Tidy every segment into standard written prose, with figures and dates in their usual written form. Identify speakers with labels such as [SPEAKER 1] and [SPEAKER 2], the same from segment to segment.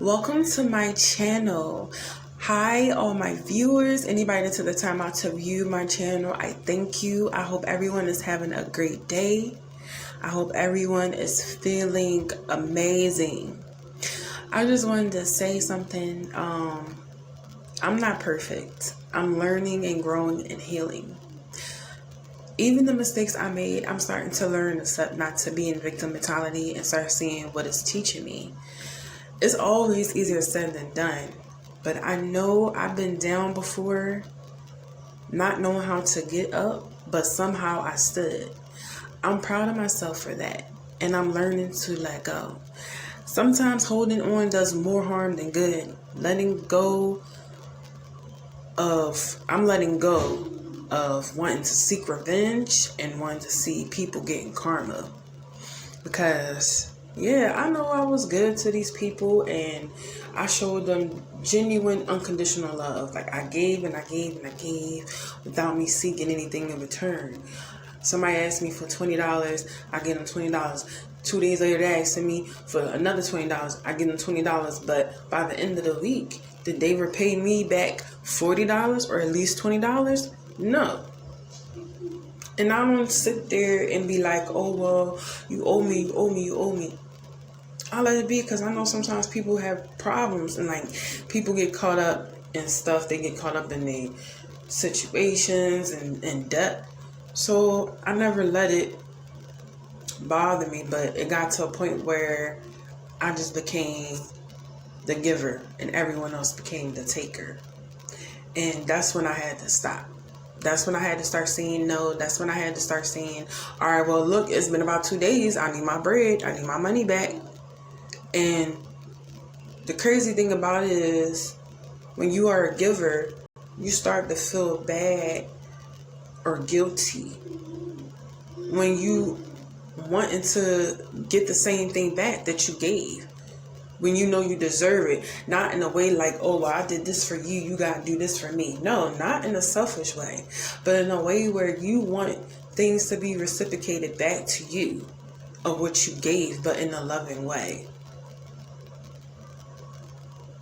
[SPEAKER 1] Welcome to my channel. Hi all my viewers, anybody that took the time out to view my channel, I thank you. I hope everyone is having a great day. I hope everyone is feeling amazing. I just wanted to say something. I'm not perfect. I'm learning and growing and healing. Even the mistakes I made, I'm starting to learn not to be in victim mentality and start seeing what it's teaching me. It's always easier said than done, but I know I've been down before, not knowing how to get up, but somehow I stood. I'm proud of myself for that, and I'm learning to let go. Sometimes holding on does more harm than good. I'm letting go of wanting to seek revenge and wanting to see people getting karma. Because yeah, I know I was good to these people and I showed them genuine unconditional love. Like I gave and I gave and I gave without me seeking anything in return. Somebody asked me for $20, I give them $20. 2 days later they asked me for another $20, I give them $20. But by the end of the week, did they repay me back $40 or at least $20? No. And I don't sit there and be like, oh, well, you owe me, you owe me, you owe me. I let it be because I know sometimes people have problems and like people get caught up in stuff. They get caught up in their situations and debt. So I never let it bother me, but it got to a point where I just became the giver and everyone else became the taker. And that's when I had to stop. That's when I had to start saying no. That's when I had to start saying, all right, well, look, it's been about 2 days. I need my bread. I need my money back. And the crazy thing about it is when you are a giver, you start to feel bad or guilty when you wanting to get the same thing back that you gave. When you know you deserve it. Not in a way like, oh, well, I did this for you, you got to do this for me. No, not in a selfish way, but in a way where you want things to be reciprocated back to you of what you gave, but in a loving way.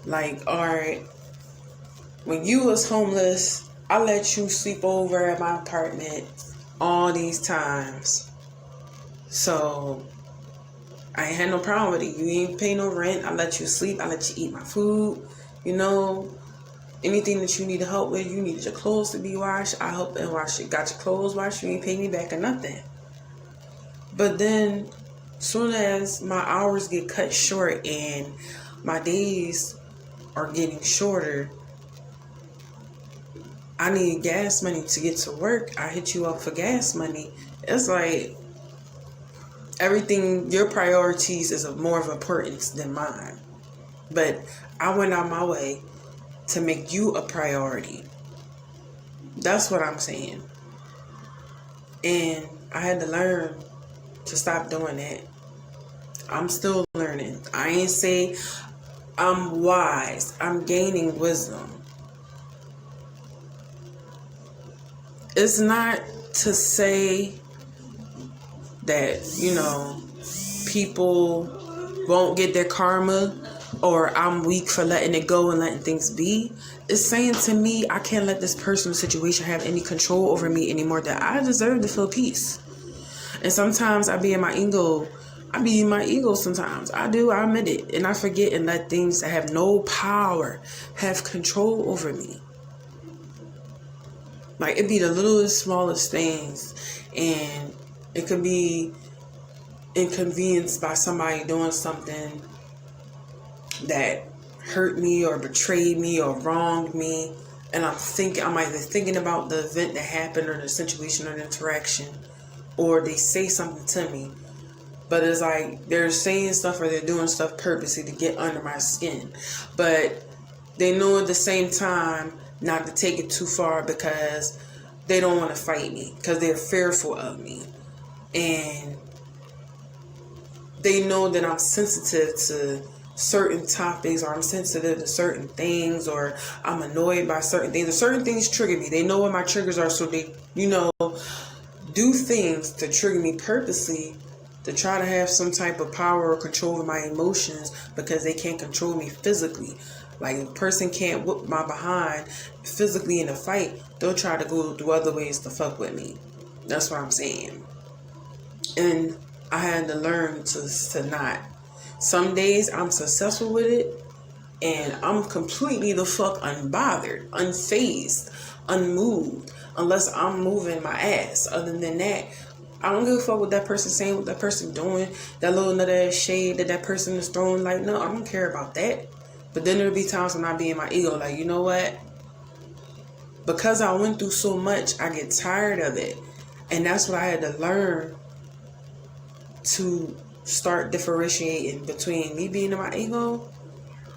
[SPEAKER 1] Like, all right, when you was homeless, I let you sleep over at my apartment all these times. So I ain't had no problem with it. You ain't pay no rent. I let you sleep. I let you eat my food. You know, anything that you need help with, you needed your clothes to be washed, I helped and wash it. Got your clothes washed, you ain't pay me back or nothing. But then, soon as my hours get cut short and my days are getting shorter, I need gas money to get to work. I hit you up for gas money. It's like everything, your priorities is of more of importance than mine. But I went out my way to make you a priority. That's what I'm saying. And I had to learn to stop doing that. I'm still learning. I ain't say I'm wise. I'm gaining wisdom. It's not to say that, you know, people won't get their karma or I'm weak for letting it go and letting things be. It's saying to me, I can't let this personal situation have any control over me anymore, that I deserve to feel peace. And sometimes I be in my ego. Sometimes. I do, I admit it. And I forget and let things that have no power have control over me. Like, it be the littlest, smallest things. And it could be inconvenienced by somebody doing something that hurt me or betrayed me or wronged me. And I'm either thinking about the event that happened or the situation or the interaction, or they say something to me. But it's like they're saying stuff or they're doing stuff purposely to get under my skin. But they know at the same time not to take it too far because they don't want to fight me, because they're fearful of me. And they know that I'm sensitive to certain topics, or I'm sensitive to certain things, or I'm annoyed by certain things, or certain things trigger me. They know what my triggers are, so they, do things to trigger me purposely to try to have some type of power or control over my emotions because they can't control me physically. Like, if a person can't whoop my behind physically in a fight, they'll try to go through other ways to fuck with me. That's what I'm saying. And I had to learn to not. Some days I'm successful with it, and I'm completely the fuck unbothered, unfazed, unmoved, unless I'm moving my ass. Other than that, I don't give a fuck what that person's saying, what that person doing, that little nut ass shade that person is throwing. Like, no, I don't care about that. But then there'll be times when I be in my ego, like, you know what? Because I went through so much, I get tired of it. And that's what I had to learn, to start differentiating between me being in my ego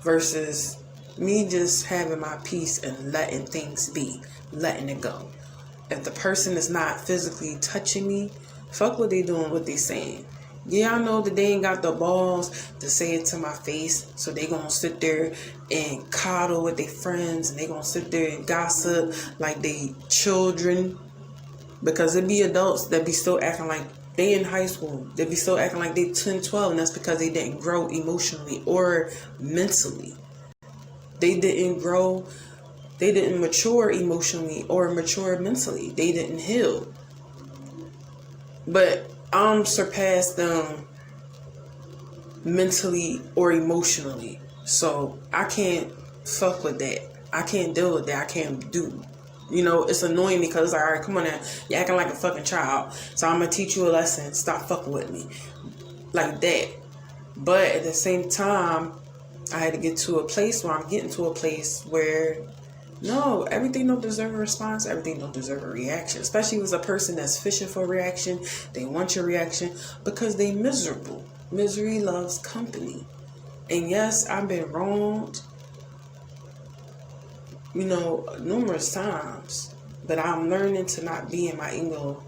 [SPEAKER 1] versus me just having my peace and letting things be, letting it go. If the person is not physically touching me, fuck what they doing, what they saying. Yeah, I know that they ain't got the balls to say it to my face, so they gonna sit there and coddle with their friends, and they gonna sit there and gossip like they children, because it be adults that be still acting like they in high school. They be still acting like they 10, 12, and that's because they didn't grow emotionally or mentally. They didn't grow, they didn't mature emotionally or mature mentally. They didn't heal. But I'm surpassed them mentally or emotionally. So I can't fuck with that. I can't deal with that. I can't do. You know, it's annoying because it's like, all right, come on now. You're acting like a fucking child. So I'm going to teach you a lesson. Stop fucking with me. Like that. But at the same time, I had to get to a place where I'm getting to a place where, no, everything don't deserve a response. Everything don't deserve a reaction. Especially with a person that's fishing for a reaction. They want your reaction because they miserable. Misery loves company. And yes, I've been wronged, you know, numerous times. But I'm learning to not be in my ego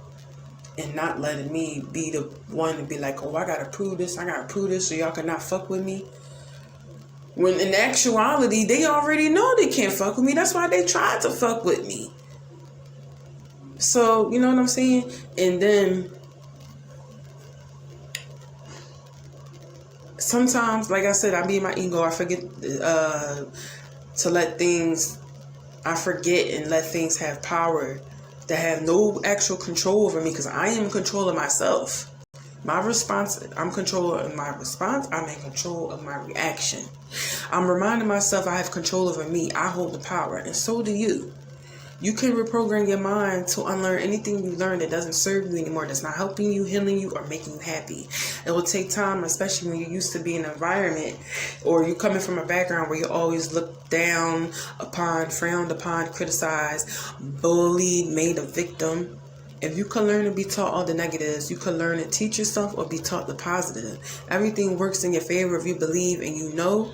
[SPEAKER 1] and not letting me be the one to be like, oh, I gotta prove this, so y'all cannot fuck with me. When in actuality, they already know they can't fuck with me. That's why they tried to fuck with me. So, you know what I'm saying? And then sometimes, like I said, I be in my ego. I forget to let things, I forget and let things have power that have no actual control over me, because I am in control of myself. My response, I'm in control of my response. I'm in control of my reaction. I'm reminding myself I have control over me. I hold the power, and so do you. You can reprogram your mind to unlearn anything you learned that doesn't serve you anymore, that's not helping you, healing you, or making you happy. It will take time, especially when you used to be in an environment, or you're coming from a background where you always looked down upon, frowned upon, criticized, bullied, made a victim. If you can learn to be taught all the negatives, you can learn to teach yourself or be taught the positive. Everything works in your favor if you believe and you know.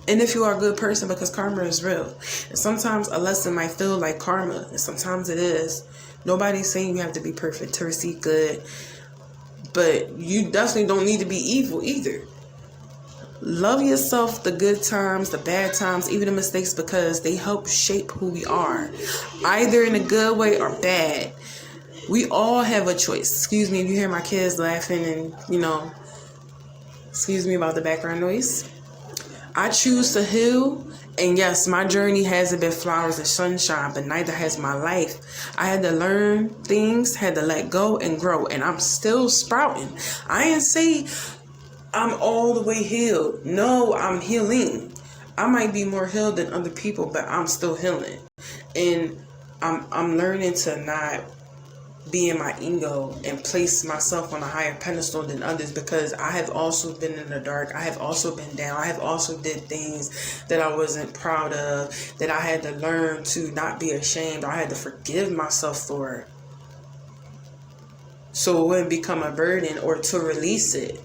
[SPEAKER 1] And if you are a good person, because karma is real. And sometimes a lesson might feel like karma, and sometimes it is. Nobody's saying you have to be perfect to receive good, but you definitely don't need to be evil either. Love yourself, the good times, the bad times, even the mistakes, because they help shape who we are, either in a good way or bad. We all have a choice. Excuse me if you hear my kids laughing and, you know, excuse me about the background noise. I choose to heal, and yes, my journey hasn't been flowers and sunshine, but neither has my life. I had to learn things, had to let go and grow, and I'm still sprouting. I ain't say I'm all the way healed. No, I'm healing. I might be more healed than other people, but I'm still healing. And I'm learning to not be in my ego and place myself on a higher pedestal than others, because I have also been in the dark. I have also been down. I have also did things that I wasn't proud of, that I had to learn to not be ashamed. I had to forgive myself for it, so it wouldn't become a burden, or to release it.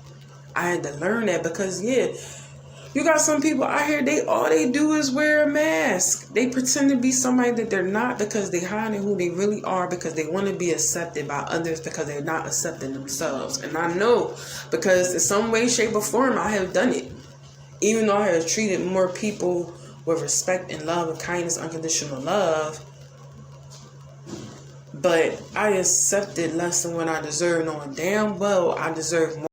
[SPEAKER 1] I had to learn that, because you got some people out here, all they do is wear a mask. They pretend to be somebody that they're not, because they hiding who they really are, because they want to be accepted by others, because they're not accepting themselves. And I know, because in some way, shape, or form, I have done it. Even though I have treated more people with respect and love and kindness, unconditional love, But I accepted less than what I deserve, knowing damn well I deserve more.